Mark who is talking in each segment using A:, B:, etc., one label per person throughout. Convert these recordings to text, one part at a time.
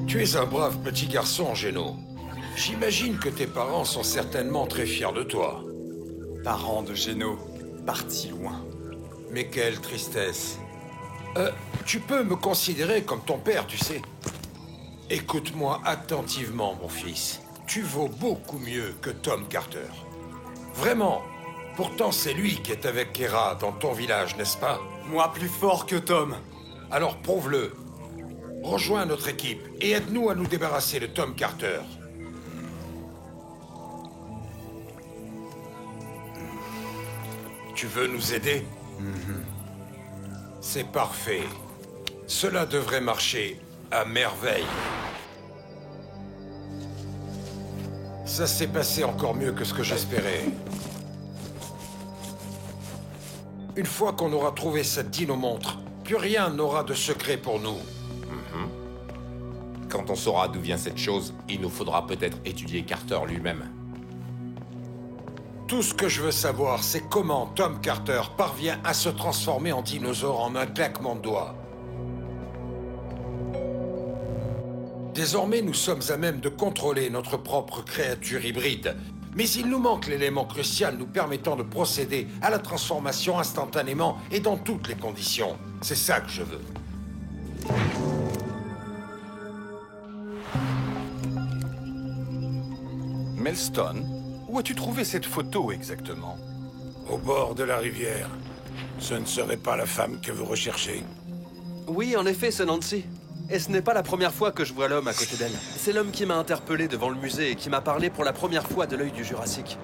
A: Tu es un brave petit garçon, Geno. J'imagine que tes parents sont certainement très fiers de toi.
B: Parents de Geno, partis loin.
A: Mais quelle tristesse. Tu peux me considérer comme ton père, tu sais. Écoute-moi attentivement, mon fils. Tu vaux beaucoup mieux que Tom Carter. Vraiment. Pourtant, c'est lui qui est avec Kara dans ton village, n'est-ce pas?
B: Moi plus fort que Tom.
A: Alors prouve-le. Rejoins notre équipe et aide-nous à nous débarrasser de Tom Carter. Tu veux nous aider? C'est parfait. Cela devrait marcher à merveille. Ça s'est passé encore mieux que ce que j'espérais. Une fois qu'on aura trouvé cette dino-montre, plus rien n'aura de secret pour nous.
C: Quand on saura d'où vient cette chose, il nous faudra peut-être étudier Carter lui-même.
A: Tout ce que je veux savoir, c'est comment Tom Carter parvient à se transformer en dinosaure en un claquement de doigts. Désormais, nous sommes à même de contrôler notre propre créature hybride. Mais il nous manque l'élément crucial nous permettant de procéder à la transformation instantanément et dans toutes les conditions. C'est ça que je veux.
D: Melston, où as-tu trouvé cette photo exactement?
E: Au bord de la rivière. Ce ne serait pas la femme que vous recherchez.
F: Oui, en effet, c'est Nancy. Et ce n'est pas la première fois que je vois l'homme à côté d'elle. C'est l'homme qui m'a interpellé devant le musée et qui m'a parlé pour la première fois de l'œil du Jurassique.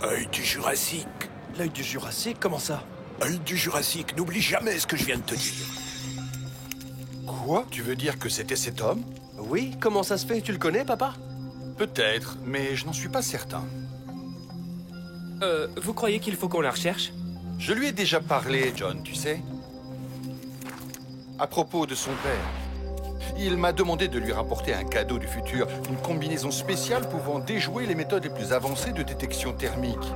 E: Œil du Jurassique?
F: L'œil du Jurassique, comment ça?
E: Œil du Jurassique, n'oublie jamais ce que je viens de te dire.
D: Quoi? Tu veux dire que c'était cet homme?
F: Oui, comment ça se fait? Tu le connais, papa?
D: Peut-être, mais je n'en suis pas certain.
G: Vous croyez qu'il faut qu'on la recherche?
D: Je lui ai déjà parlé, John, tu sais. À propos de son père. Il m'a demandé de lui rapporter un cadeau du futur, une combinaison spéciale pouvant déjouer les méthodes les plus avancées de détection thermique.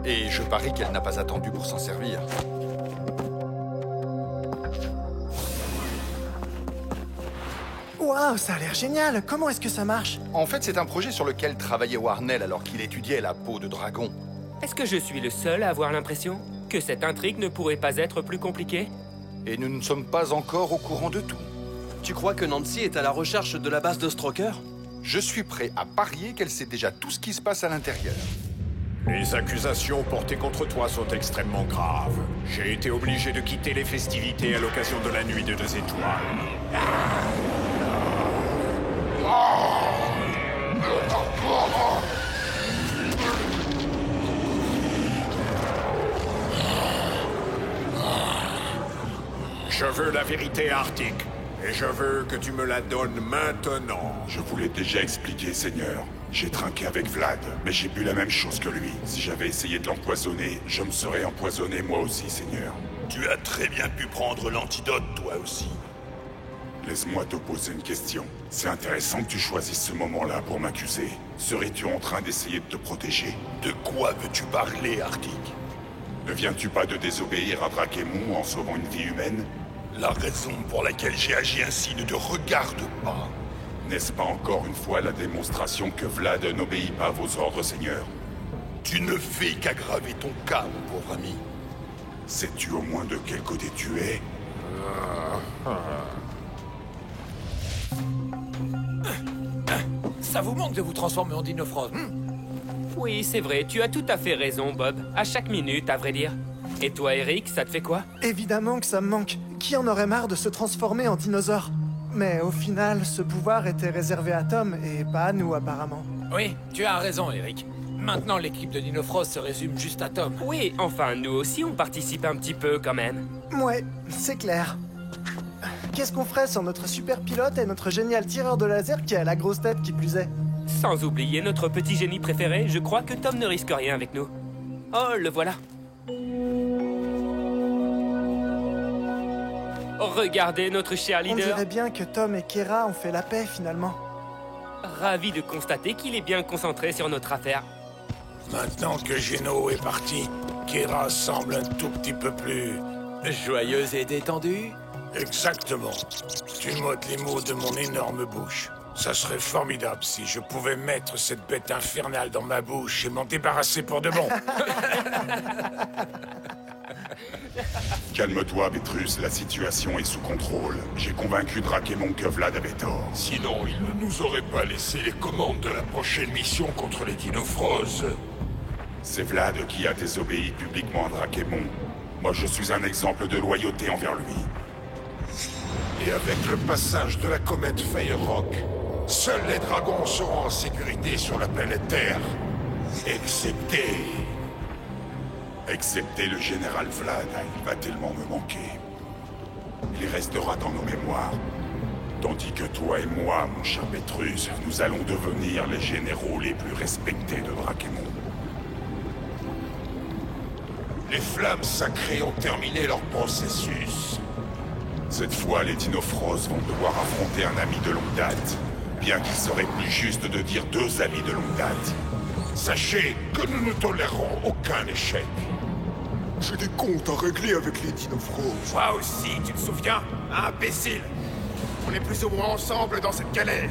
D: Et je parie qu'elle n'a pas attendu pour s'en servir.
H: Waouh, ça a l'air génial! Comment est-ce que ça marche?
D: En fait, c'est un projet sur lequel travaillait Warnell alors qu'il étudiait la peau de dragon.
G: Est-ce que je suis le seul à avoir l'impression que cette intrigue ne pourrait pas être plus compliquée?
D: Et nous ne sommes pas encore au courant de tout.
F: Tu crois que Nancy est à la recherche de la base de Stroker?
D: Je suis prêt à parier qu'elle sait déjà tout ce qui se passe à l'intérieur.
I: Les accusations portées contre toi sont extrêmement graves. J'ai été obligé de quitter les festivités à l'occasion de la nuit de 2 étoiles. Je veux la vérité, Arctic. Et je veux que tu me la donnes maintenant.
J: Je vous l'ai déjà expliqué, Seigneur. J'ai trinqué avec Vlad, mais j'ai bu la même chose que lui. Si j'avais essayé de l'empoisonner, je me serais empoisonné moi aussi, Seigneur.
E: Tu as très bien pu prendre l'antidote, toi aussi.
J: Laisse-moi te poser une question. C'est intéressant que tu choisisses ce moment-là pour m'accuser. Serais-tu en train d'essayer de te protéger?
E: De quoi veux-tu parler, Arctic?
J: Ne viens-tu pas de désobéir à Drakemon en sauvant une vie humaine?
E: La raison pour laquelle j'ai agi ainsi ne te regarde pas.
J: N'est-ce pas encore une fois la démonstration que Vlad n'obéit pas à vos ordres, Seigneur?
E: Tu ne fais qu'aggraver ton cas, mon pauvre ami.
J: Sais-tu au moins de quel côté tu es?
K: Ça vous manque de vous transformer en Dinofrost,
G: Oui, c'est vrai, tu as tout à fait raison, Bob. À chaque minute, à vrai dire. Et toi, Eric, ça te fait quoi?
H: Évidemment que ça me manque. Qui en aurait marre de se transformer en dinosaure? Mais au final, ce pouvoir était réservé à Tom et pas à nous, apparemment.
K: Oui, tu as raison, Eric. Maintenant, l'équipe de Dinofrost se résume juste à Tom.
G: Oui, enfin, nous aussi, on participe un petit peu, quand même.
H: Ouais, c'est clair. Qu'est-ce qu'on ferait sans notre super pilote et notre génial tireur de laser qui a la grosse tête qui plus est?
G: Sans oublier notre petit génie préféré, je crois que Tom ne risque rien avec nous. Oh, le voilà. Regardez notre cher leader.
H: On dirait bien que Tom et Kara ont fait la paix, finalement.
G: Ravi de constater qu'il est bien concentré sur notre affaire.
E: Maintenant que Geno est parti, Kara semble un tout petit peu plus...
K: Joyeuse et détendue?
E: Exactement. Tu m'ôtes les mots de mon énorme bouche. Ça serait formidable si je pouvais mettre cette bête infernale dans ma bouche et m'en débarrasser pour de bon.
J: Calme-toi, Bétrus, la situation est sous contrôle. J'ai convaincu Drakemon que Vlad avait tort.
A: Sinon, il ne nous aurait pas laissé les commandes de la prochaine mission contre les Dinofros.
J: C'est Vlad qui a désobéi publiquement à Drakemon. Moi, je suis un exemple de loyauté envers lui.
A: Et avec le passage de la comète Firerock, seuls les dragons seront en sécurité sur la planète Terre.
J: Excepté le général Vlad, il va tellement me manquer. Il restera dans nos mémoires. Tandis que toi et moi, mon cher Bétrus, nous allons devenir les généraux les plus respectés de Drakemon.
A: Les flammes sacrées ont terminé leur processus.
J: Cette fois, les Dinofros vont devoir affronter un ami de longue date. Bien qu'il serait plus juste de dire 2 amis de longue date.
A: Sachez que nous ne tolérerons aucun échec.
L: J'ai des comptes à régler avec les Dinofros.
A: Toi aussi, tu te souviens, imbécile? On est plus ou moins ensemble dans cette galère.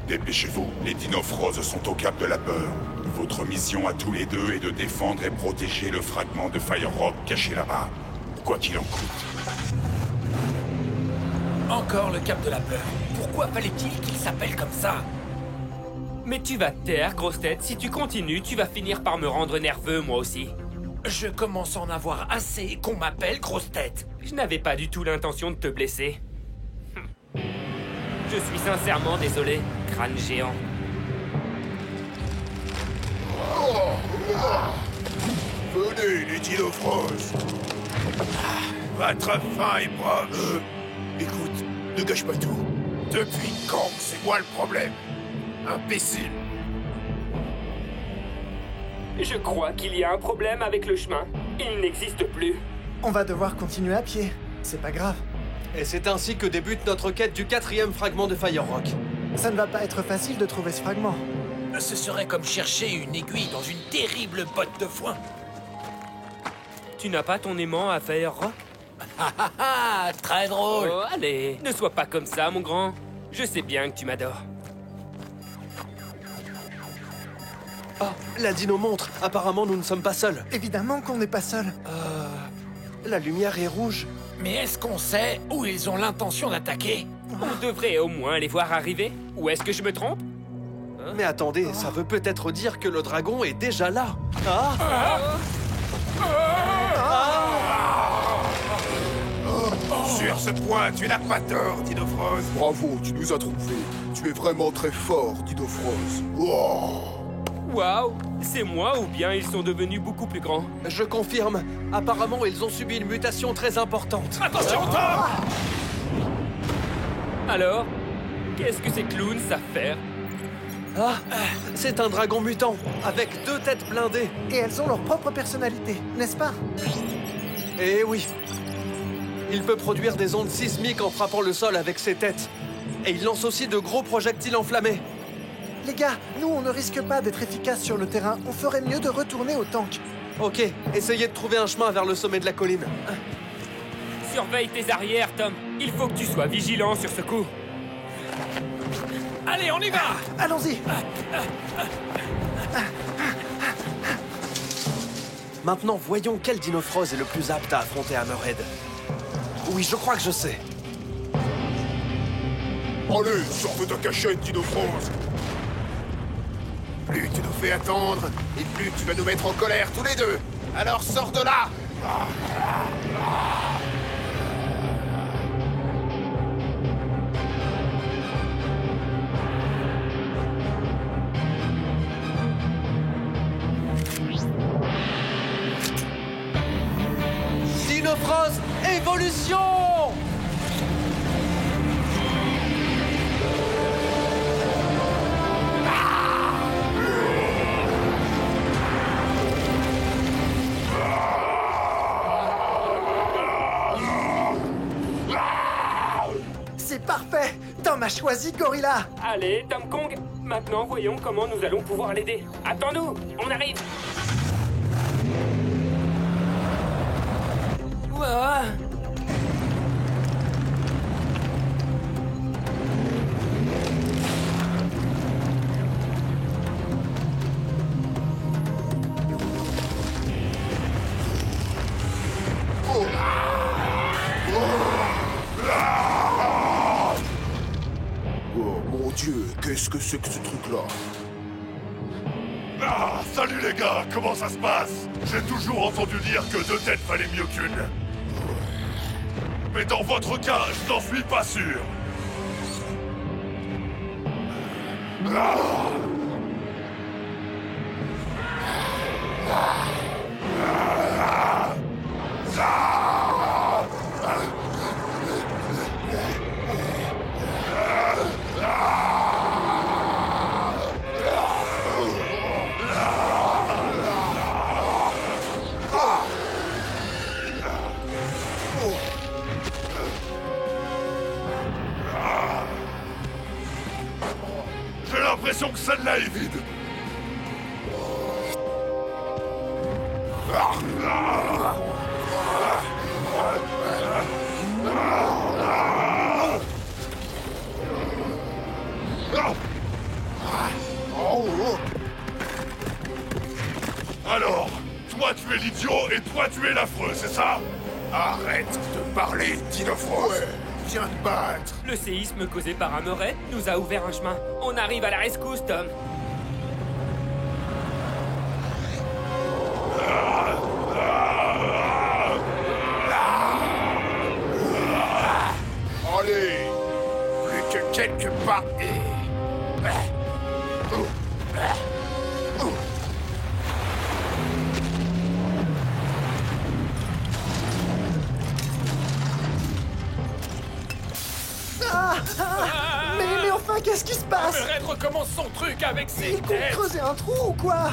J: Dépêchez-vous, les Dinofros sont au cap de la peur. Votre mission à tous les deux est de défendre et protéger le fragment de Firerock caché là-bas. Quoi qu'il en coûte.
K: Encore le cap de la peur. Pourquoi fallait-il qu'il s'appelle comme ça?
G: Mais tu vas te taire, grosse tête. Si tu continues, tu vas finir par me rendre nerveux, moi aussi.
K: Je commence à en avoir assez qu'on m'appelle grosse tête.
G: Je n'avais pas du tout l'intention de te blesser. Je suis sincèrement désolé, crâne géant.
A: Venez, les Dinofros. Votre fin est proche. Écoute, ne gâche pas tout. Depuis quand c'est moi le problème? Imbécile.
G: Je crois qu'il y a un problème avec le chemin. Il n'existe plus.
H: On va devoir continuer à pied. C'est pas grave.
F: Et c'est ainsi que débute notre quête du 4e fragment de Firerock.
H: Ça ne va pas être facile de trouver ce fragment.
K: Ce serait comme chercher une aiguille dans une terrible botte de foin.
G: Tu n'as pas ton aimant à Firerock?
K: Très drôle.
G: Oh, allez, ne sois pas comme ça, mon grand. Je sais bien que tu m'adores.
F: Ah, la dino montre. Apparemment, nous ne sommes pas seuls.
H: Évidemment qu'on n'est pas seuls.
F: La lumière est rouge.
K: Mais est-ce qu'on sait où ils ont l'intention d'attaquer?
G: On devrait au moins les voir arriver. Ou est-ce que je me trompe?
F: Mais attendez, ça veut peut-être dire que le dragon est déjà là.
A: Sur ce point, tu n'as pas tort, Dinofros.
L: Bravo, tu nous as trouvés. Tu es vraiment très fort, Dinofros.
G: Waouh! C'est moi ou bien ils sont devenus beaucoup plus grands?
F: Je confirme. Apparemment, ils ont subi une mutation très importante.
K: Attention, Tom!
G: Alors? Qu'est-ce que ces clowns savent faire?
F: Ah, c'est un dragon mutant, avec 2 têtes blindées.
H: Et elles ont leur propre personnalité, n'est-ce pas?
F: Eh oui. Il peut produire des ondes sismiques en frappant le sol avec ses têtes. Et il lance aussi de gros projectiles enflammés.
H: Les gars, nous on ne risque pas d'être efficaces sur le terrain. On ferait mieux de retourner au tank.
F: Ok, essayez de trouver un chemin vers le sommet de la colline.
G: Surveille tes arrières, Tom. Il faut que tu sois vigilant sur ce coup.
K: Allez, on y va!
H: Allons-y.
F: Maintenant, voyons quel Dinofros est le plus apte à affronter Hammerhead. Oui, je crois que je sais.
A: Allez, sors de ta cachette, Dinofros. Plus tu nous fais attendre, et plus tu vas nous mettre en colère tous les deux. Alors sors de là!
F: Dinofros Évolution!
H: C'est parfait. Tom a choisi Gorilla.
G: Allez, Tom Kong. Maintenant, voyons comment nous allons pouvoir l'aider. Attends-nous, on arrive.
L: Mon Dieu, qu'est-ce que c'est que ce truc-là?
M: Ah, salut les gars, comment ça se passe? J'ai toujours entendu dire que 2 têtes valait mieux qu'une. Mais dans votre cas, je n'en suis pas sûr. J'ai l'impression que celle-là est vide. Alors, toi tu es l'idiot et toi tu es l'affreux, c'est ça?
E: Arrête de parler, Dinofros. Ouais, viens te battre.
G: Le séisme causé par un moret nous a ouvert un chemin. On arrive à la rescousse, Tom.
E: Allez, plus que quelques pas et...
H: Mais enfin, qu'est-ce qui se passe?
K: Red recommence son truc avec ses
H: Il compte
K: têtes.
H: creuser un trou ou quoi?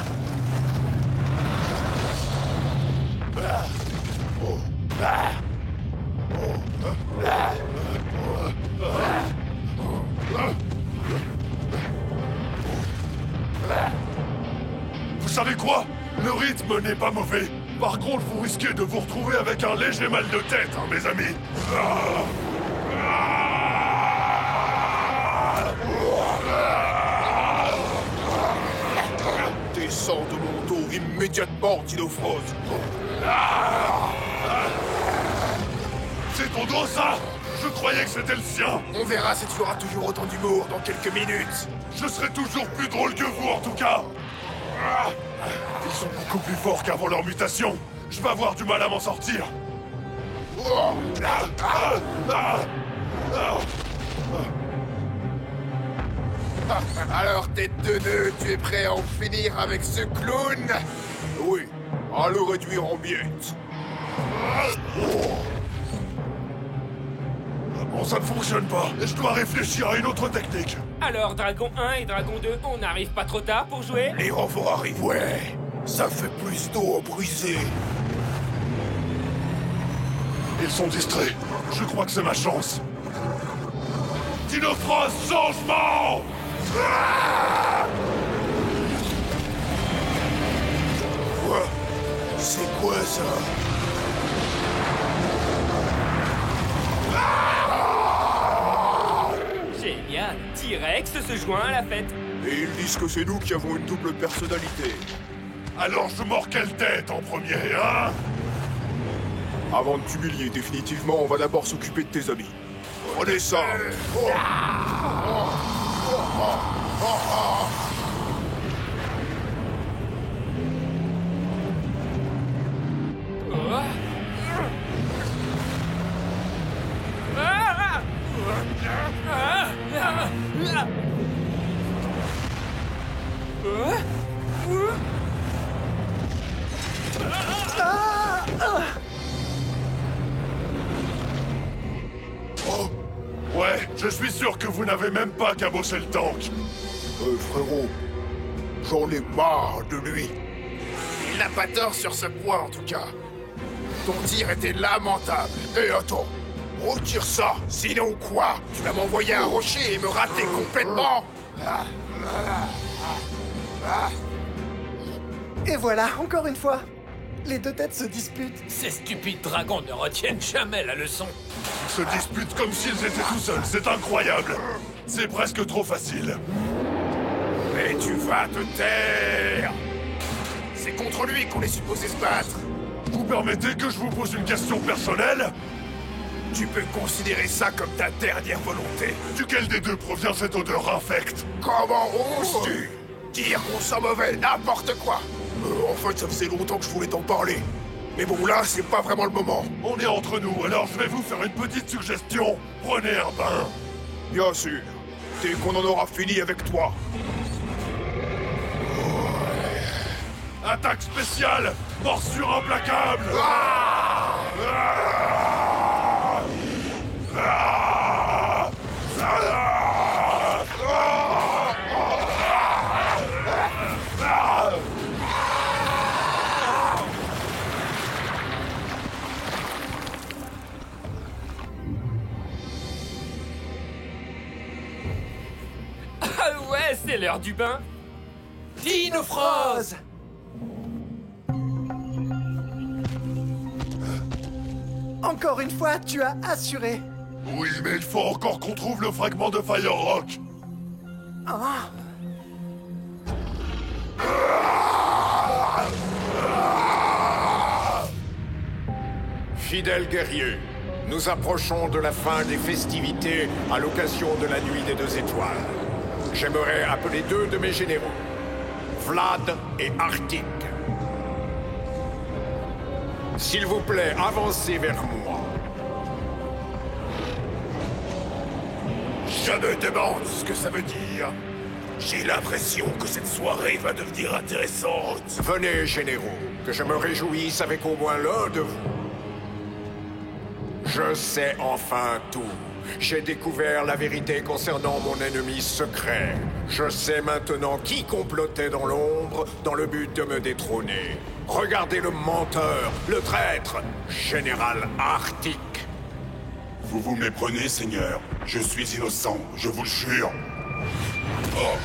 M: Vous savez quoi? Le rythme n'est pas mauvais. Par contre, vous risquez de vous retrouver avec un léger mal de tête, hein, mes amis.
L: Descends de mon dos immédiatement, Dinofros.
M: C'est ton dos, ça? Je croyais que c'était le sien.
E: On verra si tu auras toujours autant d'humour dans quelques minutes.
M: Je serai toujours plus drôle que vous, en tout cas. Ils sont beaucoup plus forts qu'avant leur mutation. Je vais avoir du mal à m'en sortir.
E: Alors, tête de nœud, tu es prêt à en finir avec ce clown?
L: Oui, à le réduire en miettes.
M: Bon, ça ne fonctionne pas. Je dois réfléchir à une autre technique.
G: Alors, Dragon 1 et Dragon 2, on n'arrive pas trop tard pour jouer?
E: Les renforts arrivent.
L: Ouais, ça fait plus d'eau à briser.
M: Ils sont distraits. Je crois que c'est ma chance. Dinofros, changement!
L: Quoi? C'est quoi ça?
G: Génial! T-Rex se joint à la fête.
L: Et ils disent que c'est nous qui avons une double personnalité.
M: Alors je mords quelle tête en premier, hein?
L: Avant de t'humilier définitivement, on va d'abord s'occuper de tes amis. Prenez ça!
M: Ouais, je suis sûr que vous n'avez même pas cabossé le tank.
L: Frérot, j'en ai marre de lui.
E: Il n'a pas tort sur ce point, en tout cas. Ton tir était lamentable.
L: Et attends, retire ça.
E: Sinon quoi? Tu vas m'envoyer un rocher et me rater complètement?
H: Et voilà, encore une fois. Les deux têtes se disputent.
K: Ces stupides dragons ne retiennent jamais la leçon.
M: Ils se disputent comme s'ils étaient tout seuls, c'est incroyable. C'est presque trop facile.
E: Mais tu vas te taire! C'est contre lui qu'on est supposé se battre.
M: Vous permettez que je vous pose une question personnelle?
E: Tu peux considérer ça comme ta dernière volonté.
M: Duquel des deux provient cette odeur infecte?
E: Comment oses-tu dire qu'on sent mauvais n'importe quoi?
L: En fait, ça faisait longtemps que je voulais t'en parler. Mais bon, là, c'est pas vraiment le moment.
M: On est entre nous, alors je vais vous faire une petite suggestion. Prenez un bain.
L: Bien sûr. Dès qu'on en aura fini avec toi.
M: Attaque spéciale! Morsure implacable!
G: Ah ouais, c'est l'heure du bain.
K: Dinofrose!
H: Encore une fois, tu as assuré.
M: Oui, mais il faut encore qu'on trouve le fragment de Fire Rock.
H: Ah.
I: Fidèles guerriers, nous approchons de la fin des festivités à l'occasion de la Nuit des Deux Étoiles. J'aimerais appeler deux de mes généraux, Vlad et Arctic. S'il vous plaît, avancez vers moi.
E: Je me demande ce que ça veut dire. J'ai l'impression que cette soirée va devenir intéressante.
I: Venez, généraux, que je me réjouisse avec au moins l'un de vous. Je sais enfin tout. J'ai découvert la vérité concernant mon ennemi secret. Je sais maintenant qui complotait dans l'ombre dans le but de me détrôner. Regardez le menteur, le traître, Général Arctic.
J: Vous vous méprenez, Seigneur. Je suis innocent, je vous le jure. Oh.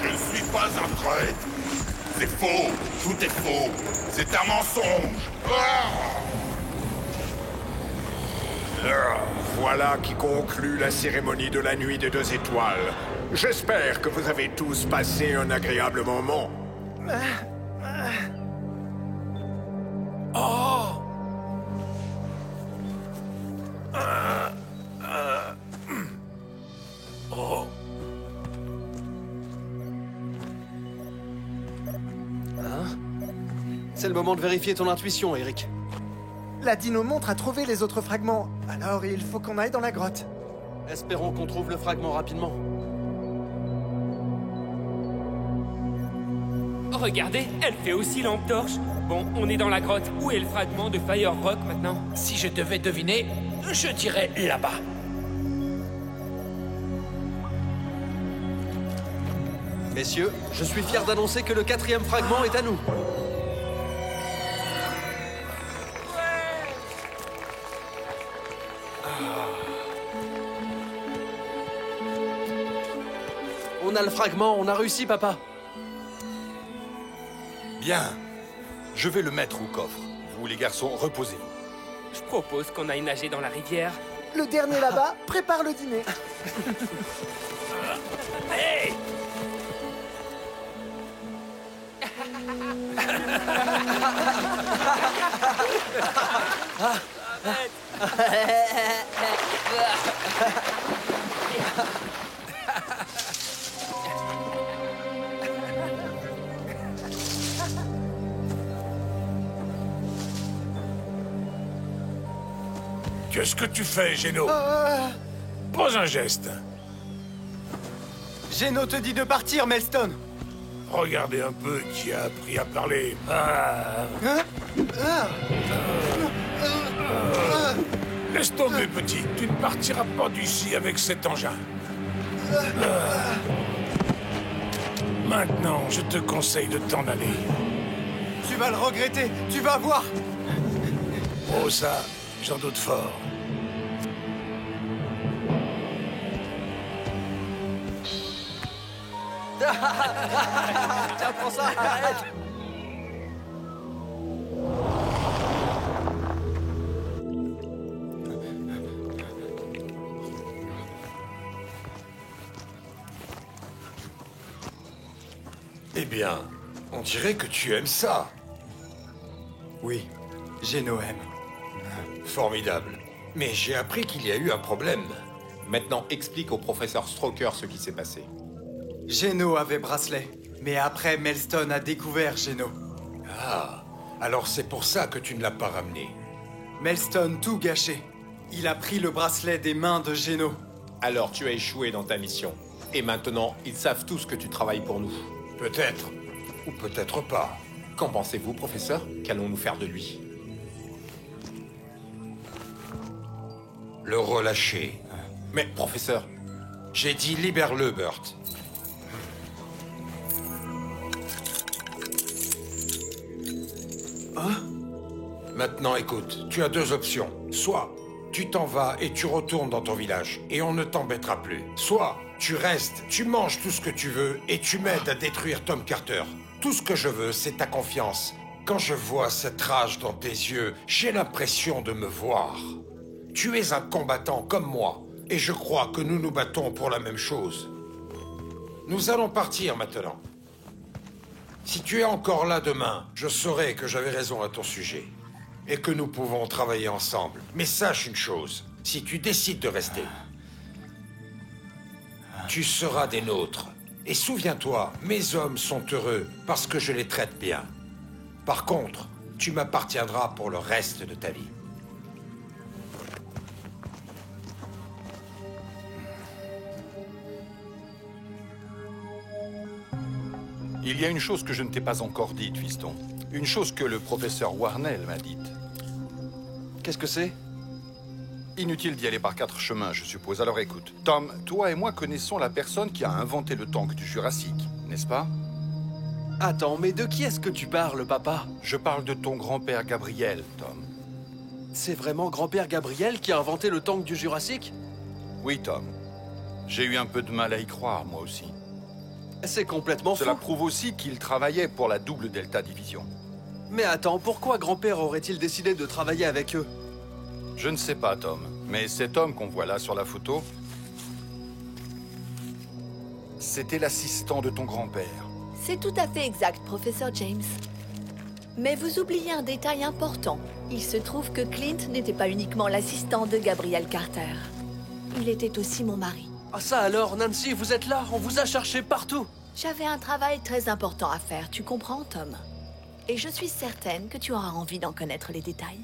M: Je ne suis pas un traître. C'est faux, tout est faux. C'est un mensonge.
I: Voilà qui conclut la cérémonie de la Nuit des Deux Étoiles. J'espère que vous avez tous passé un agréable moment.
K: Oh!
E: Oh.
F: C'est le moment de vérifier ton intuition, Eric.
H: La dino montre a trouvé les autres fragments, alors il faut qu'on aille dans la grotte.
F: Espérons qu'on trouve le fragment rapidement.
G: Regardez, elle fait aussi lampe torche. Bon, on est dans la grotte. Où est le fragment de Fire Rock maintenant?
K: Si je devais deviner, je dirais là-bas.
F: Messieurs, je suis fier d'annoncer que le 4e fragment est à nous. On a le fragment, on a réussi, papa.
B: Bien. Je vais le mettre au coffre. Vous, les garçons, reposez-vous.
G: Je propose qu'on aille nager dans la rivière.
H: Le dernier là-bas prépare le dîner.
K: Hey!
E: Qu'est-ce que tu fais, Géno? Pose un geste.
H: Géno te dit de partir, Maelstone.
E: Regardez un peu qui a appris à parler. Laisse tomber, petit. Tu ne partiras pas d'ici avec cet engin. Maintenant, je te conseille de t'en aller.
H: Tu vas le regretter, tu vas voir.
E: Oh, ça, j'en doute fort.
F: Tiens, prends ça, arrête.
A: bien. On dirait que tu aimes ça.
N: Oui, Géno aime.
A: Formidable. Mais j'ai appris qu'il y a eu un problème.
C: Maintenant, explique au professeur Stroker ce qui s'est passé.
N: Géno avait bracelet, mais après, Maelstone a découvert Géno.
A: Ah, alors c'est pour ça que tu ne l'as pas ramené.
N: Maelstone tout gâché. Il a pris le bracelet des mains de Géno.
C: Alors tu as échoué dans ta mission. Et maintenant, ils savent tous que tu travailles pour nous.
A: Peut-être, ou peut-être pas.
C: Qu'en pensez-vous, professeur? Qu'allons-nous faire de lui?
A: Le relâcher.
C: Mais, professeur...
A: J'ai dit libère-le, Burt.
N: Hein?
A: Maintenant, écoute, tu as deux options. Soit tu t'en vas et tu retournes dans ton village, et on ne t'embêtera plus. Soit tu restes, tu manges tout ce que tu veux, et tu m'aides à détruire Tom Carter. Tout ce que je veux, c'est ta confiance. Quand je vois cette rage dans tes yeux, j'ai l'impression de me voir. Tu es un combattant comme moi, et je crois que nous nous battons pour la même chose. Nous allons partir maintenant. Si tu es encore là demain, je saurai que j'avais raison à ton sujet. Et que nous pouvons travailler ensemble. Mais sache une chose, si tu décides de rester, tu seras des nôtres. Et souviens-toi, mes hommes sont heureux parce que je les traite bien. Par contre, tu m'appartiendras pour le reste de ta vie.
D: Il y a une chose que je ne t'ai pas encore dite, fiston. Une chose que le professeur Warnell m'a dite.
F: Qu'est-ce que c'est?
D: Inutile d'y aller par 4 chemins, je suppose. Alors écoute, Tom, toi et moi connaissons la personne qui a inventé le tank du Jurassique, n'est-ce pas?
F: Attends, mais de qui est-ce que tu parles, papa?
D: Je parle de ton grand-père Gabriel, Tom.
F: C'est vraiment grand-père Gabriel qui a inventé le tank du Jurassique?
D: Oui, Tom. J'ai eu un peu de mal à y croire, moi aussi.
F: C'est complètement faux.
D: Cela prouve aussi qu'il travaillait pour la double Delta Division.
F: Mais attends, pourquoi grand-père aurait-il décidé de travailler avec eux?
D: Je ne sais pas, Tom. Mais cet homme qu'on voit là sur la photo... c'était l'assistant de ton grand-père.
O: C'est tout à fait exact, professeur James. Mais vous oubliez un détail important. Il se trouve que Clint n'était pas uniquement l'assistant de Gabriel Carter. Il était aussi mon mari.
F: Ah ça alors, Nancy, vous êtes là? On vous a cherché partout.
O: J'avais un travail très important à faire, tu comprends, Tom? Et je suis certaine que tu auras envie d'en connaître les détails.